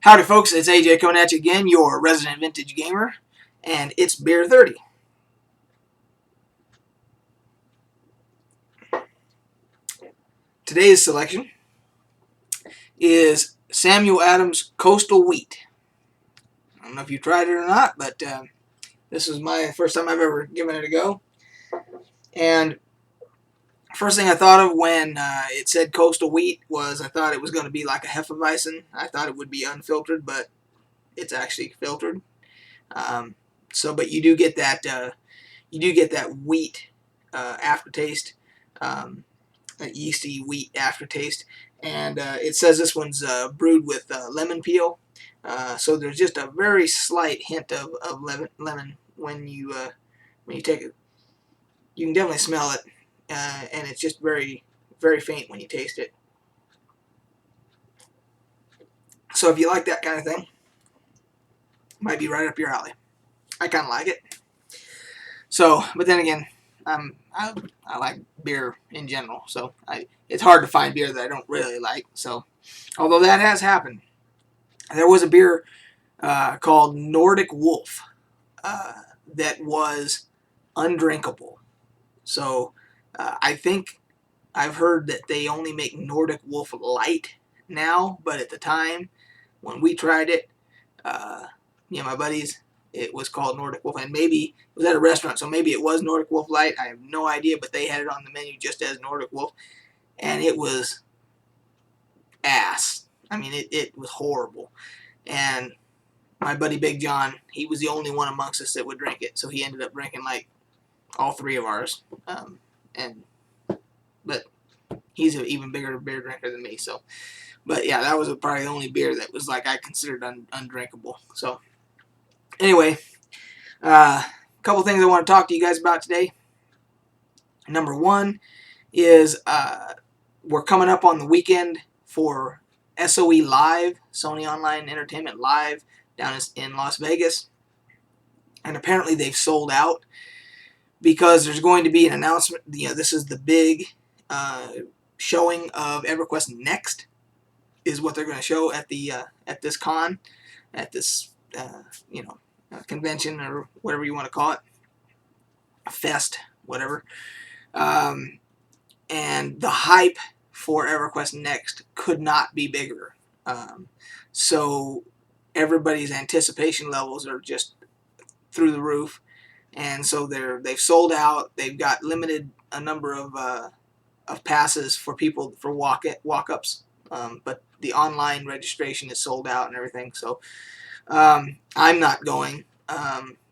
Howdy folks, it's EQNext again, your resident vintage gamer, and it's Beer 30. Today's selection is Samuel Adams Coastal Wheat. I don't know if you tried it or not, but this was my first time I've ever given it a go. And first thing I thought of when it said Coastal Wheat was I thought it was going to be like a Hefeweizen. I thought it would be unfiltered, but it's actually filtered. But you do get that wheat aftertaste, that yeasty wheat aftertaste, and it says this one's brewed with lemon peel. So there's just a very slight hint of lemon when you take it. You can definitely smell it, and it's just very, very faint when you taste it. So if you like that kind of thing, it might be right up your alley. I kind of like it. So, but then again, I like beer in general, so it's hard to find beer that I don't really like. So, although that has happened, there was a beer called Nordic Wolf that was undrinkable. So, I think I've heard that they only make Nordic Wolf Light now, but at the time when we tried it, me and my buddies, it was called Nordic Wolf, and maybe it was at a restaurant, so maybe it was Nordic Wolf Light. I have no idea, but they had it on the menu just as Nordic Wolf, and it was ass. I mean, it was horrible. And my buddy Big John, he was the only one amongst us that would drink it, so he ended up drinking like all three of ours. But he's an even bigger beer drinker than me, so. But yeah, that was probably the only beer that was like I considered undrinkable. So. Anyway, a couple things I want to talk to you guys about today. Number one is we're coming up on the weekend for SOE Live, Sony Online Entertainment Live, down in Las Vegas. And apparently they've sold out because there's going to be an announcement. This is the big showing of EverQuest Next, is what they're going to show at this con, at this convention or whatever you want to call it, fest, whatever. And the hype for EverQuest Next could not be bigger. So everybody's anticipation levels are just through the roof, and so they've sold out. They've got limited a number of passes for people for walk-ups, but the online registration is sold out and everything. So I'm not going.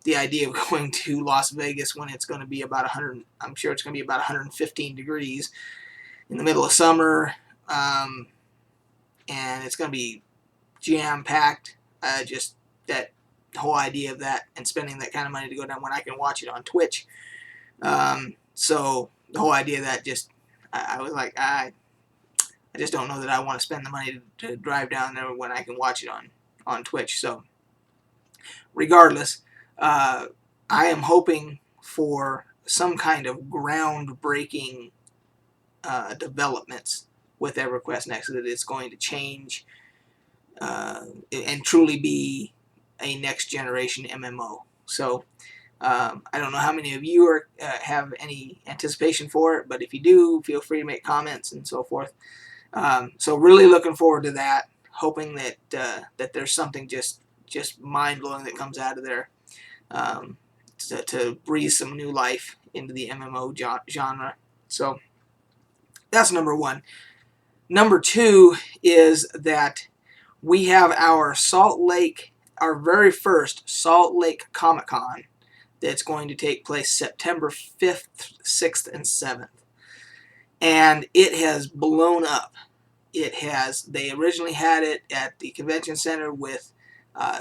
The idea of going to Las Vegas when it's going to be about 100, I'm sure it's going to be about 115 degrees in the middle of summer, and it's going to be jam-packed. Just that whole idea of that and spending that kind of money to go down when I can watch it on Twitch. So the whole idea of that just, I was like, I just don't know that I want to spend the money to drive down there when I can watch it on Twitch. So regardless, I am hoping for some kind of groundbreaking developments with EverQuest Next, that it's going to change and truly be a next generation MMO. So I don't know how many of you have any anticipation for it, but if you do, feel free to make comments and so forth. So really looking forward to that, hoping that that there's something just mind-blowing that comes out of there to breathe some new life into the MMO genre. So that's number one. Number two is that we have our very first Salt Lake Comic-Con that's going to take place September 5th, 6th, and 7th. And it has blown up. They originally had it at the convention center with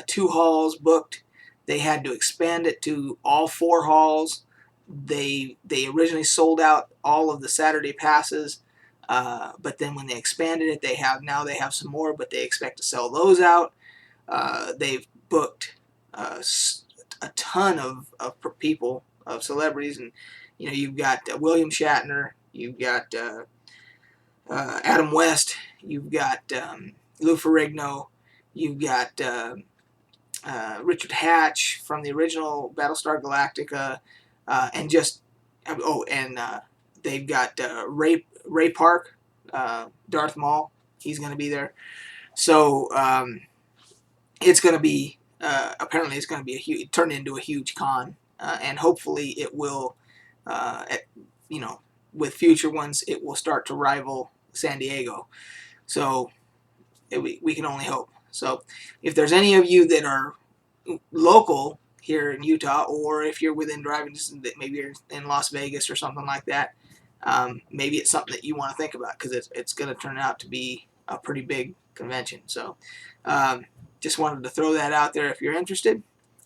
2 halls booked. They had to expand it to all 4 halls. They originally sold out all of the Saturday passes, but then when they expanded it, they have some more, but they expect to sell those out. They've booked a ton of people, of celebrities, and you've got William Shatner, you've got Adam West, you've got Lou Ferrigno, You've got Richard Hatch from the original Battlestar Galactica, and just they've got Ray Park, Darth Maul. He's going to be there. So it's going to be apparently it's going to be turn into a huge con, and hopefully it will. With future ones, it will start to rival San Diego. So we can only hope. So if there's any of you that are local here in Utah, or if you're within driving distance, that maybe you're in Las Vegas or something like that, maybe it's something that you want to think about, because it's going to turn out to be a pretty big convention. So just wanted to throw that out there if you're interested.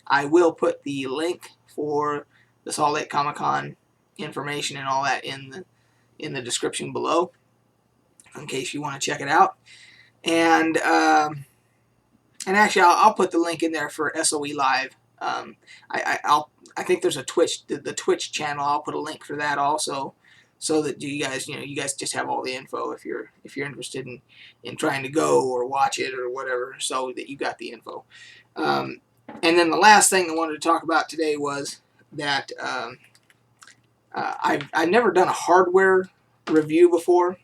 I will put the link for the Salt Lake Comic-Con information and all that in the description below, in case you want to check it out. And actually, I'll put the link in there for SOE Live. I think there's a Twitch, the Twitch channel. I'll put a link for that also, so that you guys just have all the info if you're interested in trying to go or watch it or whatever, so that you got the info. And then the last thing I wanted to talk about today was that I've never done a hardware review before,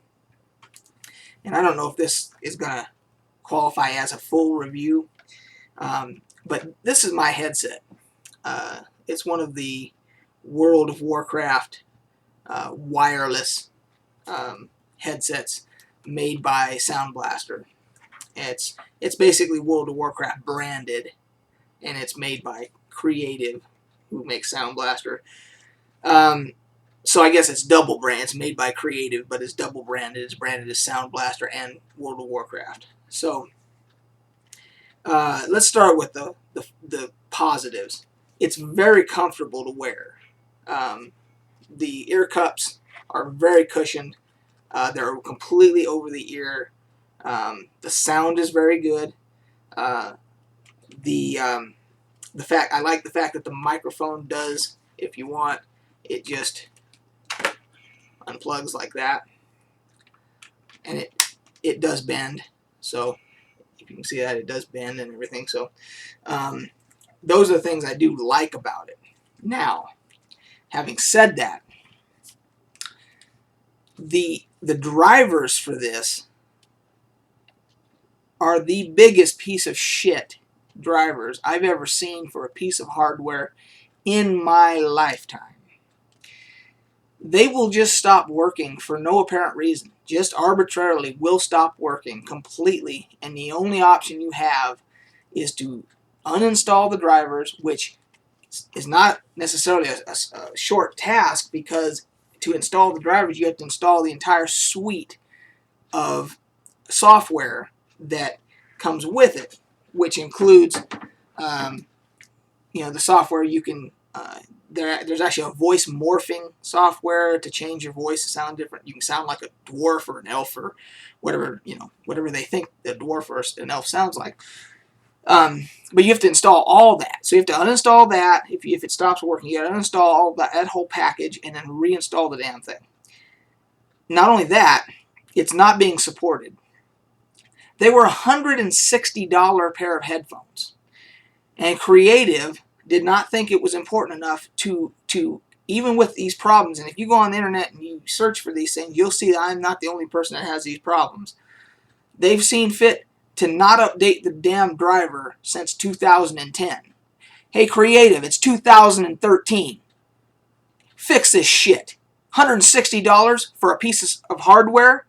and I don't know if this is gonna qualify as a full review, but this is my headset. It's one of the World of Warcraft wireless headsets made by Sound Blaster. It's basically World of Warcraft branded, and it's made by Creative, who makes Sound Blaster. So I guess it's double brand. It's made by Creative, but it's double branded. It's branded as Sound Blaster and World of Warcraft. So let's start with the positives. It's very comfortable to wear. The ear cups are very cushioned. They're completely over the ear. The sound is very good. I like the fact that the microphone does, if you want, it just unplugs like that, and it does bend. So if you can see that, it does bend and everything. So those are the things I do like about it. Now, having said that, the drivers for this are the biggest piece of shit drivers I've ever seen for a piece of hardware in my lifetime. They will just stop working for no apparent reason. Just arbitrarily will stop working completely, and the only option you have is to uninstall the drivers, which is not necessarily a short task, because to install the drivers you have to install the entire suite of software that comes with it, which includes the software you can there's actually a voice morphing software to change your voice to sound different. You can sound like a dwarf or an elf or whatever they think the dwarf or an elf sounds like. But you have to install all that. So you have to uninstall that. If it stops working, you got to uninstall all that whole package and then reinstall the damn thing. Not only that, it's not being supported. They were a $160 pair of headphones, and Creative did not think it was important enough to even with these problems. And if you go on the internet and you search for these things, you'll see that I'm not the only person that has these problems. They've seen fit to not update the damn driver since 2010. Hey, Creative, it's 2013. Fix this shit. $160 for a piece of hardware,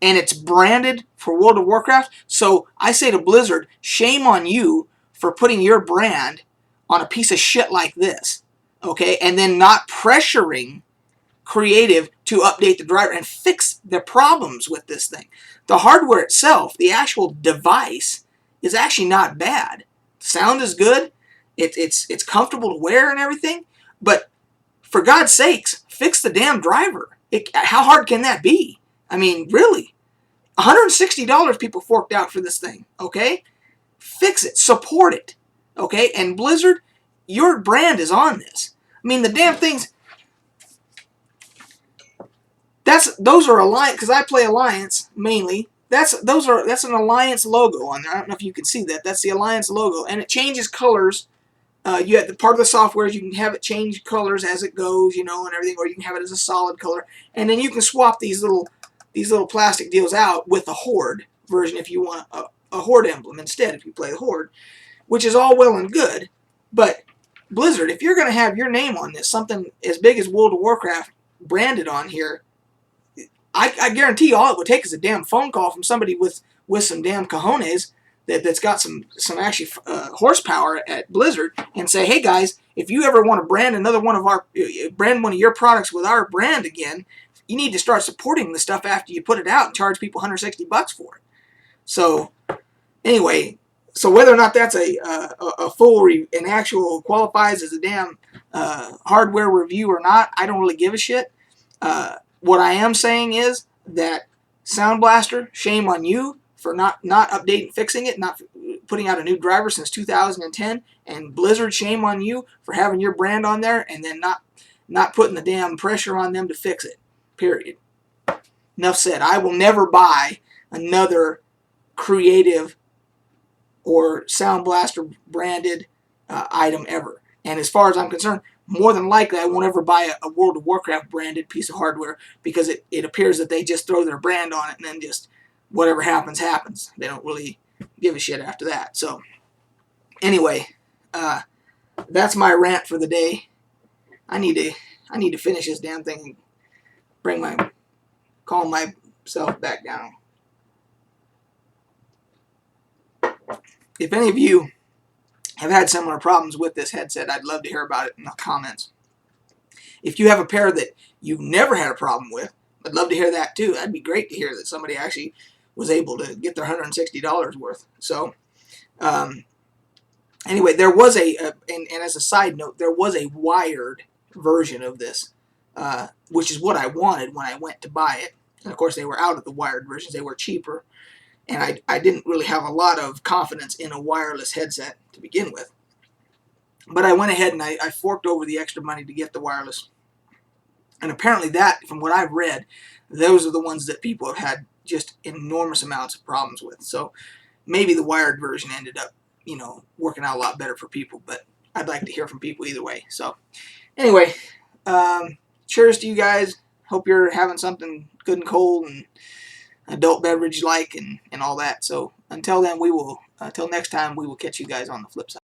and it's branded for World of Warcraft. So I say to Blizzard, shame on you for putting your brand on a piece of shit like this, okay? And then not pressuring Creative to update the driver and fix the problems with this thing. The hardware itself, the actual device, is actually not bad. Sound is good. It's comfortable to wear and everything. But for God's sakes, fix the damn driver. How hard can that be? I mean, really. $160 people forked out for this thing, okay? Fix it. Support it, okay? And Blizzard, your brand is on this. I mean, the damn things... Those are Alliance, because I play Alliance mainly. that's an Alliance logo on there. I don't know if you can see that. That's the Alliance logo, and it changes colors. You have the part of the software is you can have it change colors as it goes, you know, and everything, or you can have it as a solid color, and then you can swap these little plastic deals out with the Horde version if you want a Horde emblem instead. If you play the Horde, which is all well and good, but Blizzard, if you're going to have your name on this, something as big as World of Warcraft branded on here, I guarantee you all it would take is a damn phone call from somebody with some damn cojones that's got some actually horsepower at Blizzard and say, hey guys, if you ever want to brand one of your products with our brand again, you need to start supporting the stuff after you put it out and charge people $160 for it. So anyway, so whether or not that's an actual qualifies as a damn hardware review or not, I don't really give a shit. What I am saying is that Sound Blaster, shame on you for not updating, fixing it, not putting out a new driver since 2010, and Blizzard, shame on you for having your brand on there and then not putting the damn pressure on them to fix it. Period. Enough said. I will never buy another Creative or Sound Blaster branded item ever. And as far as I'm concerned, more than likely I won't ever buy a World of Warcraft branded piece of hardware because it appears that they just throw their brand on it and then just whatever happens, happens. They don't really give a shit after that. So anyway, that's my rant for the day. I need to finish this damn thing and calm myself back down. If any of you have had similar problems with this headset, I'd love to hear about it in the comments. If you have a pair that you've never had a problem with, I'd love to hear that too. That'd be great to hear that somebody actually was able to get their $160 worth. So anyway, there was and as a side note, there was a wired version of this, which is what I wanted when I went to buy it. And of course, they were out of the wired versions. They were cheaper. And I didn't really have a lot of confidence in a wireless headset to begin with. But I went ahead and I forked over the extra money to get the wireless. And apparently that, from what I've read, those are the ones that people have had just enormous amounts of problems with. So maybe the wired version ended up, you know, working out a lot better for people. But I'd like to hear from people either way. So anyway, cheers to you guys. Hope you're having something good and cold and adult beverage like and all that. So until then, until next time, we will catch you guys on the flip side.